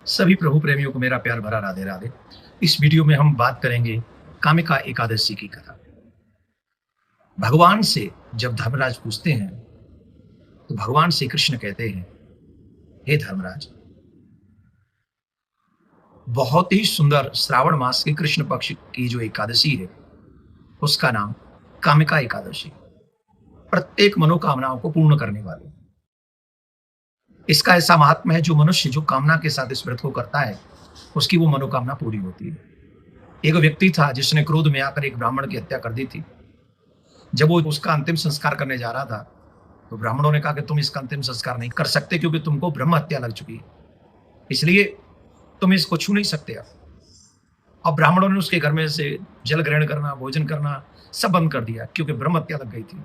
सभी प्रभु प्रेमियों को मेरा प्यार भरा राधे राधे। इस वीडियो में हम बात करेंगे कामिका एकादशी की कथा। भगवान से जब धर्मराज पूछते हैं तो भगवान श्री कृष्ण कहते हैं, हे धर्मराज, बहुत ही सुंदर श्रावण मास के कृष्ण पक्ष की जो एकादशी है उसका नाम कामिका एकादशी, प्रत्येक मनोकामनाओं को पूर्ण करने वाली। इसका ऐसा महात्मा है, जो मनुष्य जो कामना के साथ इस व्रत को करता है उसकी वो मनोकामना पूरी होती है। एक व्यक्ति था जिसने क्रोध में आकर एक ब्राह्मण की हत्या कर दी थी। जब वो उसका अंतिम संस्कार करने जा रहा था तो ब्राह्मणों ने कहा कि तुम इसका अंतिम संस्कार नहीं कर सकते क्योंकि तुमको ब्रह्म हत्या लग चुकी है, इसलिए तुम इसको छू नहीं सकते। अब ब्राह्मणों ने उसके घर में से जल ग्रहण करना, भोजन करना सब बंद कर दिया क्योंकि ब्रह्म हत्या लग गई थी।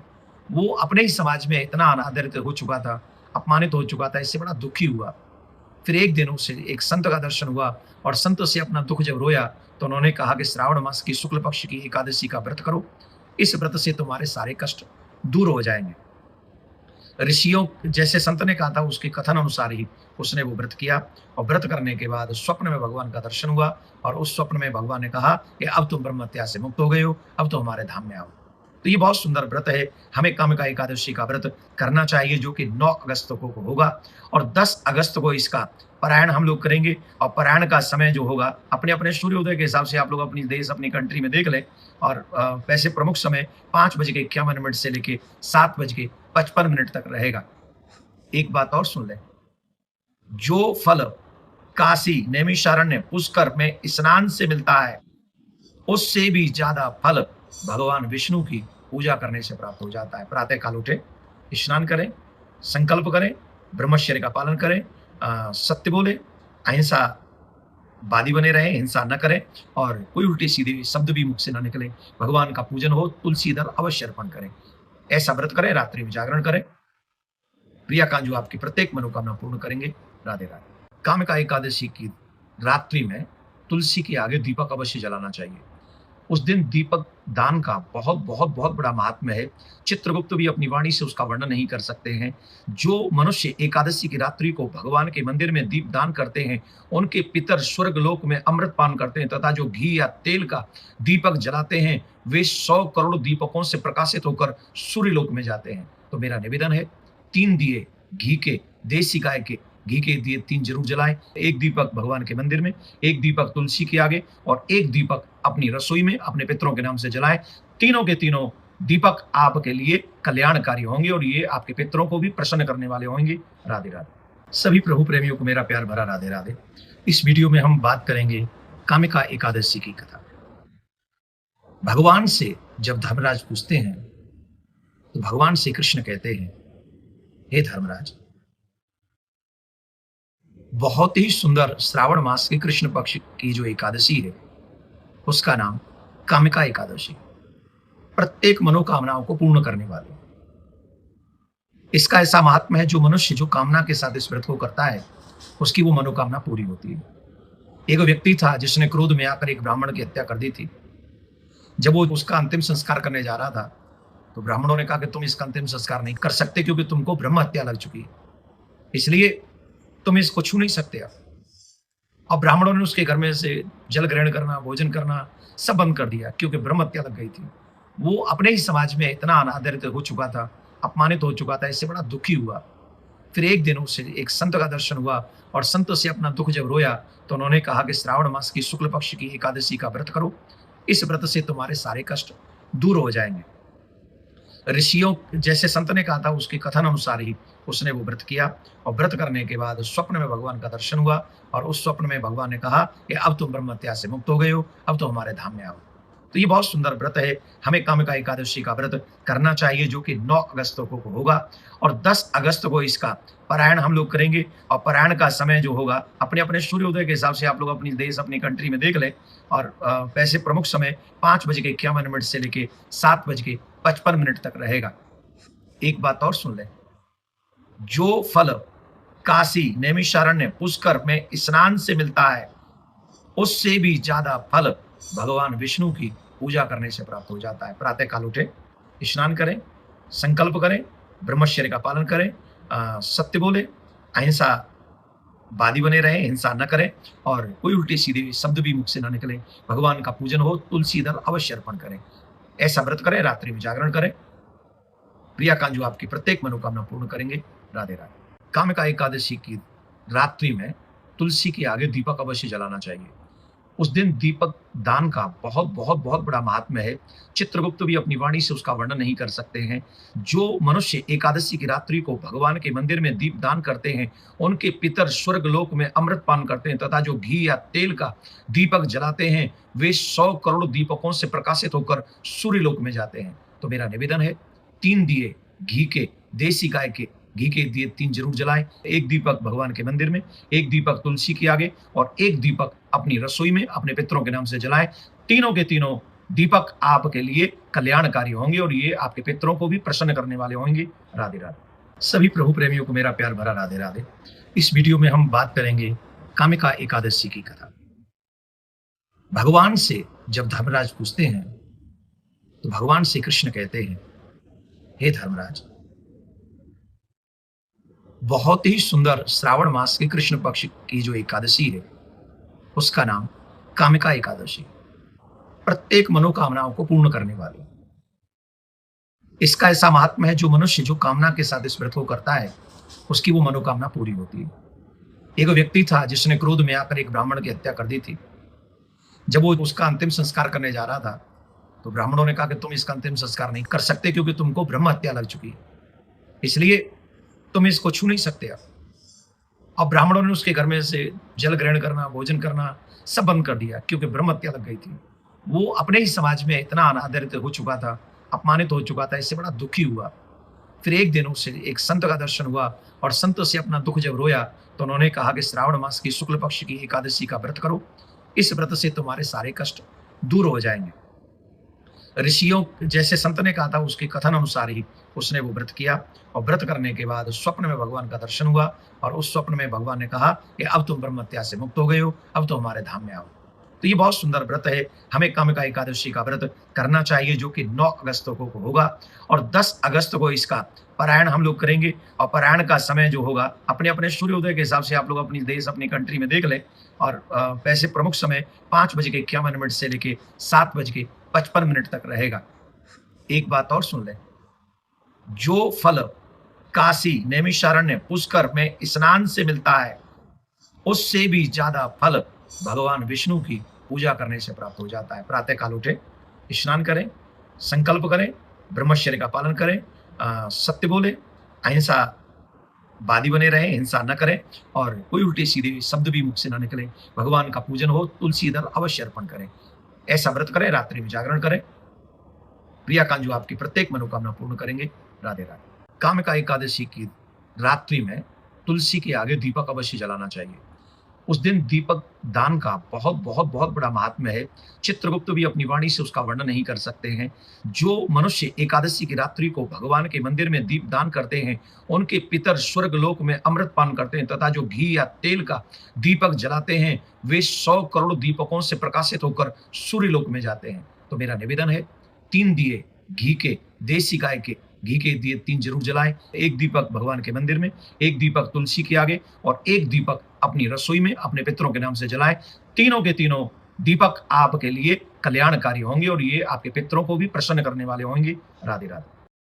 वो अपने ही समाज में इतना अनादरित हो चुका था, अपमानित हो चुका था, इससे बड़ा दुखी हुआ। फिर एक दिन उसे एक संत का दर्शन हुआ और संत से अपना दुख जब रोया तो उन्होंने कहा कि श्रावण मास की शुक्ल पक्ष की एकादशी का व्रत करो, इस व्रत से तुम्हारे सारे कष्ट दूर हो जाएंगे। ऋषियों जैसे संत ने कहा था उसके कथन अनुसार ही उसने वो व्रत किया और व्रत करने के बाद स्वप्न में भगवान का दर्शन हुआ और उस स्वप्न में भगवान ने कहा कि अब तुम ब्रह्म हत्या से मुक्त हो गए हो, अब तो हमारे धाम में आओ। तो ये बहुत सुंदर व्रत है। हमें कामिका एकादशी का व्रत करना चाहिए जो कि 9 अगस्त को होगा और 10 अगस्त को इसका पारायण हम लोग करेंगे। और पारायण का समय जो होगा अपने अपने सूर्योदय के हिसाब से आप लोग अपनी देश अपनी कंट्री में देख लें। और वैसे प्रमुख समय 5:51 से लेके 7:55 तक रहेगा। एक बात और सुन लें, जो फल काशी, नैमिषारण्य, पुष्कर में स्नान से मिलता है उससे भी ज्यादा फल भगवान विष्णु की पूजा करने से प्राप्त हो जाता है। प्रातः काल उठे, स्नान करें, संकल्प करें, ब्रह्मचर्य का पालन करें, सत्य बोले, अहिंसा वादी बने रहे, हिंसा न करें और कोई उल्टी सीधी शब्द भी मुख से न निकले। भगवान का पूजन हो, तुलसी दल अवश्य अर्पण करें। ऐसा व्रत करें, रात्रि में जागरण करें, प्रियाकांत जो आपकी प्रत्येक मनोकामना पूर्ण करेंगे। राधे राधे। कामिका एकादशी की रात्रि में तुलसी के आगे दीपक अवश्य जलाना चाहिए। उस दिन दीपक दान का बहुत बहुत बहुत बड़ा महात्म्य है। चित्रगुप्त भी अपनी वाणी से उसका वर्णन नहीं कर सकते हैं। जो मनुष्य एकादशी की रात्रि को भगवान के मंदिर में दीप दान करते हैं उनके पितर स्वर्ग लोक में अमृत पान करते हैं, तथा जो घी या तेल का दीपक जलाते हैं वे 100 करोड़ दीपकों से प्रकाशित होकर सूर्य लोक में जाते हैं। तो मेरा निवेदन है, 3 दिए घी के, देसी गाय के घी के दिए 3 जरूर जलाएं। एक दीपक भगवान के मंदिर में, एक दीपक तुलसी के आगे और एक दीपक अपनी रसोई में अपने पितरों के नाम से जलाएं। तीनों के तीनों दीपक आपके लिए कल्याणकारी होंगे और ये आपके पितरों को भी प्रसन्न करने वाले होंगे। राधे राधे। सभी प्रभु प्रेमियों को मेरा प्यार भरा राधे राधे। इस वीडियो में हम बात करेंगे कामिका एकादशी की कथा। भगवान से जब धर्मराज पूछते हैं तो भगवान श्री कृष्ण कहते हैं, हे धर्मराज, बहुत ही सुंदर श्रावण मास के कृष्ण पक्ष की जो एकादशी है उसका नाम कामिका एकादशी, प्रत्येक मनोकामनाओं को पूर्ण करने वाली। इसका ऐसा महात्मा है, जो मनुष्य जो कामना के साथ इस व्रत को करता है उसकी वो मनोकामना पूरी होती है। एक व्यक्ति था जिसने क्रोध में आकर एक ब्राह्मण की हत्या कर दी थी। जब वो उसका अंतिम संस्कार करने जा रहा था तो ब्राह्मणों ने कहा कि तुम इसका अंतिम संस्कार नहीं कर सकते क्योंकि तुमको ब्रह्म हत्या लग चुकी है, इसलिए तुम इसको छू नहीं सकते। अब ब्राह्मणों ने उसके घर में से जल ग्रहण करना, भोजन करना सब बंद कर दिया क्योंकि ब्रह्म हत्या लग गई थी। वो अपने ही समाज में इतना अनादरित हो चुका था, अपमानित हो चुका था, इससे बड़ा दुखी हुआ। फिर एक दिन उसे एक संत का दर्शन हुआ और संत से अपना दुख जब रोया तो उन्होंने कहा कि श्रावण मास की शुक्ल पक्ष की एकादशी का व्रत करो, इस व्रत से तुम्हारे सारे कष्ट दूर हो जाएंगे। ऋषियों जैसे संत ने कहा था उसके कथन अनुसार ही उसने वो व्रत किया और व्रत करने के बाद स्वप्न में भगवान का दर्शन हुआ और उस स्वप्न में भगवान ने कहा कि अब तुम ब्रह्म हत्या से मुक्त हो गए हो, अब तो हमारे धाम में आओ। तो ये बहुत सुंदर व्रत है। हमें कामिका एकादशी का व्रत करना चाहिए जो कि 9 अगस्त को होगा और 10 अगस्त को इसका पारायण हम लोग करेंगे। और पारायण का समय जो होगा अपने अपने सूर्योदय के हिसाब से आप लोग अपनी देश अपनी कंट्री में देख लें। और वैसे प्रमुख समय 5:51 से लेके 7:55 तक रहेगा। एक बात और सुन लें, जो फल काशी, नैमिषारण्य, पुष्कर में स्नान से मिलता है उससे भी ज्यादा फल भगवान विष्णु की पूजा करने से प्राप्त हो जाता है। प्रातः काल उठे, स्नान करें, संकल्प करें, ब्रह्मचर्य का पालन करें, सत्य बोले, अहिंसा वादी बने रहें, हिंसा न करें और कोई उल्टे सीधे शब्द भी मुख से ना निकले। भगवान का पूजन हो, तुलसी दल अवश्य अर्पण करें। ऐसा व्रत करें, रात्रि में जागरण करें। क्रियाकांड जो आपकी प्रत्येक मनोकामना पूर्ण करेंगे। राधे राधे। कामिका एकादशी की रात्रि में तुलसी के आगे दीपक अवश्य जलाना चाहिए। उस दिन दीपक दान का बहुत बहुत बहुत बड़ा महात्म्य है। चित्रगुप्त भी अपनी वाणी से उसका वर्णन नहीं कर सकते हैं। जो मनुष्य एकादशी की रात्रि को भगवान के मंदिर में दीप दान करते हैं, उनके पितर स्वर्ग लोक में अमृत पान करते हैं, तथा जो घी या तेल का दीपक जलाते हैं, वे 100 करोड़ दीपकों से प्रकाशित होकर सूर्य लोक में जाते हैं। तो मेरा निवेदन है, 3 दिए घी के, देसी गाय के घी के दिए 3 जरूर जलाएं। एक दीपक भगवान के मंदिर में, एक दीपक तुलसी के आगे और एक दीपक अपनी रसोई में अपने पितरों के नाम से जलाएं। तीनों के तीनों दीपक आपके लिए कल्याणकारी होंगे और ये आपके पितरों को भी प्रसन्न करने वाले होंगे। राधे राधे। सभी प्रभु प्रेमियों को मेरा प्यार भरा राधे राधे। इस वीडियो में हम बात करेंगे कामिका एकादशी की कथा। भगवान से जब धर्मराज पूछते हैं तो भगवान श्री कृष्ण कहते हैं, हे धर्मराज, बहुत ही सुंदर श्रावण मास के कृष्ण पक्ष की जो एकादशी है, उसका नाम कामिका एकादशी। प्रत्येक मनोकामनाओं को पूर्ण करने वाली। इसका ऐसा महात्मा है, जो मनुष्य जो कामना के साथ इस व्रत को करता है, उसकी वो मनोकामना पूरी होती है। एक व्यक्ति था जिसने क्रोध में आकर एक ब्राह्मण की हत्या कर दी थी। जब वो उसका अंतिम संस्कार करने जा रहा था, तो ब्राह्मणों ने कहा कि तुम इसका अंतिम संस्कार नहीं कर सकते, क्योंकि तुमको ब्रह्म हत्या लग चुकी है, इसलिए तुम इसको छू नहीं सकते। अब ब्राह्मणों ने उसके घर में से जल ग्रहण करना, भोजन करना सब बंद कर दिया, क्योंकि ब्रह्म हत्या लग गई थी। वो अपने ही समाज में इतना अनादरित हो चुका था, अपमानित हो चुका था, इससे बड़ा दुखी हुआ। फिर एक दिन उसे एक संत का दर्शन हुआ और संत से अपना दुख जब रोया, तो उन्होंने कहा कि श्रावण मास की शुक्ल पक्ष की एकादशी का व्रत करो, इस व्रत से तुम्हारे सारे कष्ट दूर हो जाएंगे। ऋषियों जैसे संत ने कहा था, उसके कथन अनुसार ही उसने वो व्रत किया और व्रत करने के बाद स्वप्न में भगवान का दर्शन हुआ और उस स्वप्न में भगवान ने कहा कि अब तुम ब्रह्म हत्या से मुक्त हो गए हो, अब तो हमारे धाम में आओ। तो ये बहुत सुंदर व्रत है। हमें कामिका एकादशी का व्रत करना चाहिए, जो कि 9 अगस्त को होगा और 10 अगस्त को इसका पारायण हम लोग करेंगे। और पारायण का समय जो होगा अपने अपने सूर्योदय के हिसाब से आप लोग अपनी देश अपनी कंट्री में देख लें। और वैसे प्रमुख समय 5:51 से लेके 7:55 तक रहेगा। एक बात और सुन लें, जो फल काशी, नैमिषारण्य, पुष्कर में स्नान से मिलता है, उससे भी ज्यादा फल भगवान विष्णु की पूजा करने से प्राप्त हो जाता है। प्रातः काल उठे, स्नान करें, संकल्प करें, ब्रह्मचर्य का पालन करें, सत्य बोले, अहिंसा वादी बने रहें, हिंसा न करें और कोई उल्टे सीधे शब्द भी मुख से ना निकले। भगवान का पूजन हो, तुलसी दल अवश्य अर्पण करें। ऐसा व्रत करें, रात्रि में जागरण करें। क्रियाकांड जो आपकी प्रत्येक मनोकामना पूर्ण करेंगे। राधे राधे। कामिका एकादशी की रात्रि में तुलसी के आगे दीपक अवश्य जलाना चाहिए। उस दिन दीपक दान का बहुत बहुत बहुत बड़ा महात्म्य है। चित्रगुप्त भी अपनी वाणी से उसका वर्णन नहीं कर सकते हैं। जो मनुष्य एकादशी की रात्रि को भगवान के मंदिर में दीप दान करते हैं, उनके पितर स्वर्ग लोक में अमृत पान करते हैं, तथा जो घी या तेल का दीपक जलाते हैं, वे 100 करोड़ दीपकों से प्रकाशित होकर सूर्य लोक में जाते हैं। तो मेरा निवेदन है, 3 दिए घी के, देसी गाय के घी के दिए 3 जरूर जलाएं। एक दीपक भगवान के मंदिर में, एक दीपक तुलसी के आगे और एक दीपक अपनी रसोई में अपने पितरों के नाम से जलाएं। तीनों के तीनों दीपक आपके लिए कल्याणकारी होंगे और ये आपके पितरों को भी प्रसन्न करने वाले होंगे। राधे राधे।